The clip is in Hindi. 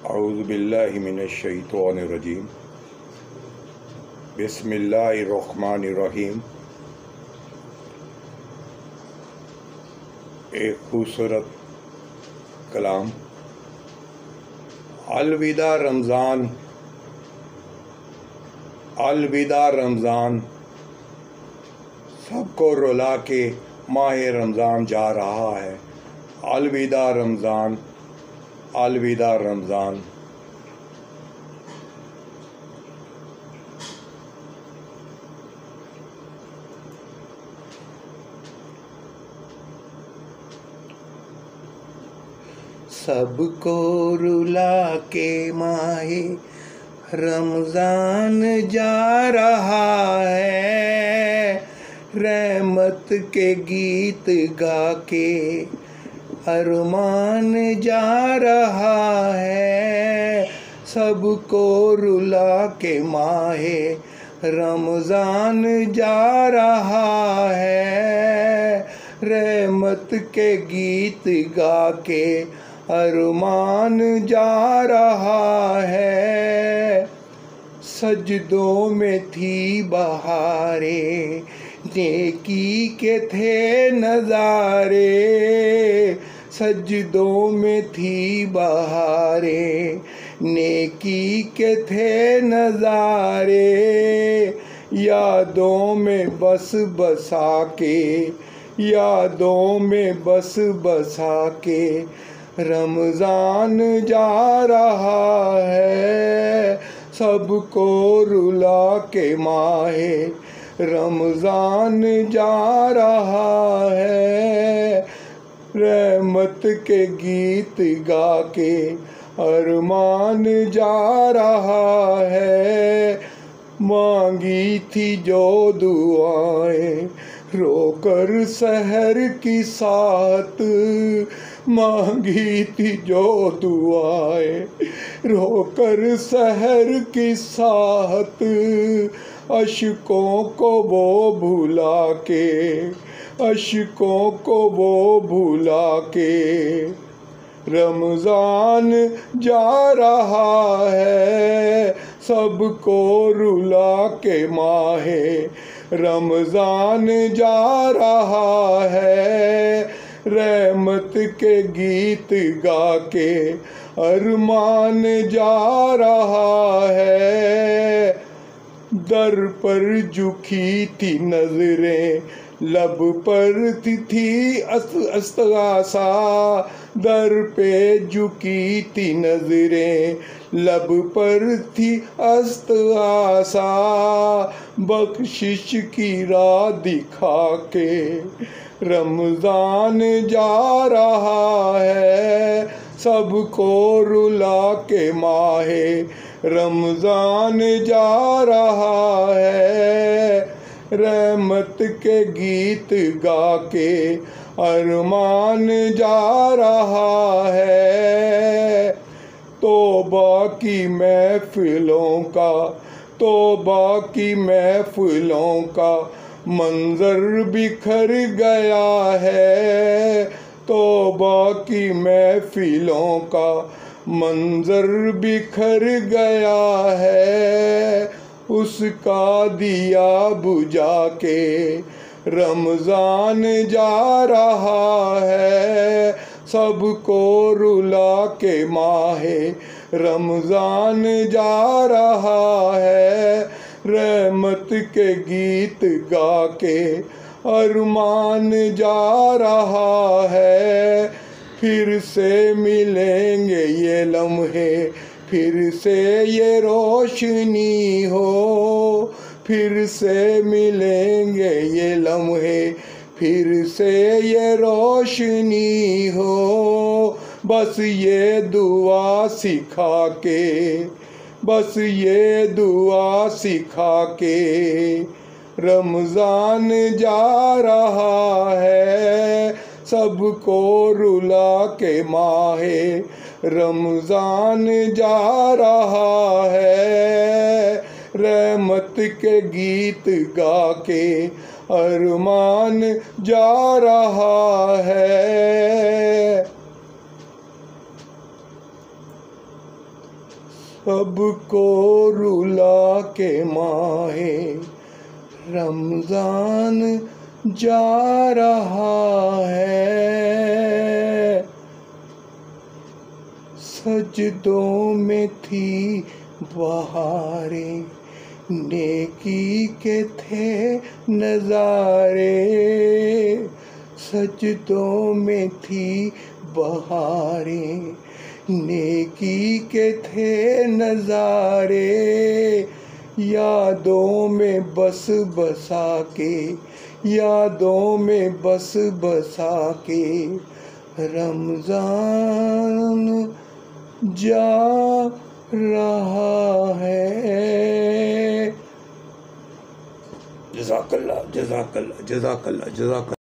औज़ु बिल्लाहि मिनश्शैतानिर्रजीम। बिस्मिल्लाहिर्रहमानिर्रहीम। एक खूबसूरत कलाम। अलविदा रमज़ान, अलविदा रमज़ान, सबको रुला के माह रमज़ान जा रहा है। अलविदा रमज़ान, अलविदा रमज़ान। सबको रुला के माहे रमज़ान जा रहा है। रहमत के गीत गा के अरमान जा रहा है। सबको रुला के माहे रमज़ान जा रहा है। रहमत के गीत गा के अरमान जा रहा है। सजदों में थी बहारे, नेकी के थे नज़ारे। सजदों में थी बहारे, नेकी के थे नज़ारे। यादों में बस बसा के, यादों में बस बसा के रमज़ान जा रहा है। सबको रुला के माहे रमज़ान जा रहा है। रहमत के गीत गा के अरमान जा रहा है। मांगी थी जो दुआएं रोकर सहर की साथ, मांगी थी जो दुआएं रोकर सहर की साथ। अश्कों को वो भुला के, अश्कों को वो भुला के रमज़ान जा रहा है। सबको रुला के माहे रमज़ान जा रहा है। रहमत के गीत गा के अरमान जा रहा है। दर पर झुकी थी नजरें, लब पर थी अस्तगासा। दर पे झुकी थी नजरें, लब पर थी अस्तगासा। बख्शिश की राह दिखा के रमज़ान जा रहा है। सबको रुला के माहे रमज़ान जा रहा है। रहमत के गीत गा के अरमान जा रहा है। तौबा की महफिलों का, तौबा की महफिलों का मंजर बिखर गया है। तौबा की महफिलों का मंजर बिखर गया है। उसका दिया बुझा के रमज़ान जा रहा है। सबको रुला के माहे रमज़ान जा रहा है। रहमत के गीत गा के अरमान जा रहा है। फिर से मिलेंगे ये लम्हे, फिर से ये रोशनी हो। फिर से मिलेंगे ये लम्हे, फिर से ये रोशनी हो। बस ये दुआ सिखा के, बस ये दुआ सिखा के रमज़ान जा रहा है। सबको रुला के माहे रमज़ान जा रहा है। रहमत के गीत गा के अरमान जा रहा है। सबको रुला के माहे रमज़ान जा रहा है। सजदों में थी बहारें, नेकी के थे नज़ारे। सजदों में थी बहारें, नेकी के थे नज़ारे। यादों में बस बसा के, यादों में बस बसा के रमज़ान जा रहा है। जज़ाकल्लाह जज़ाकल्लाह जज़ाकल्लाह जज़ाकल्लाह।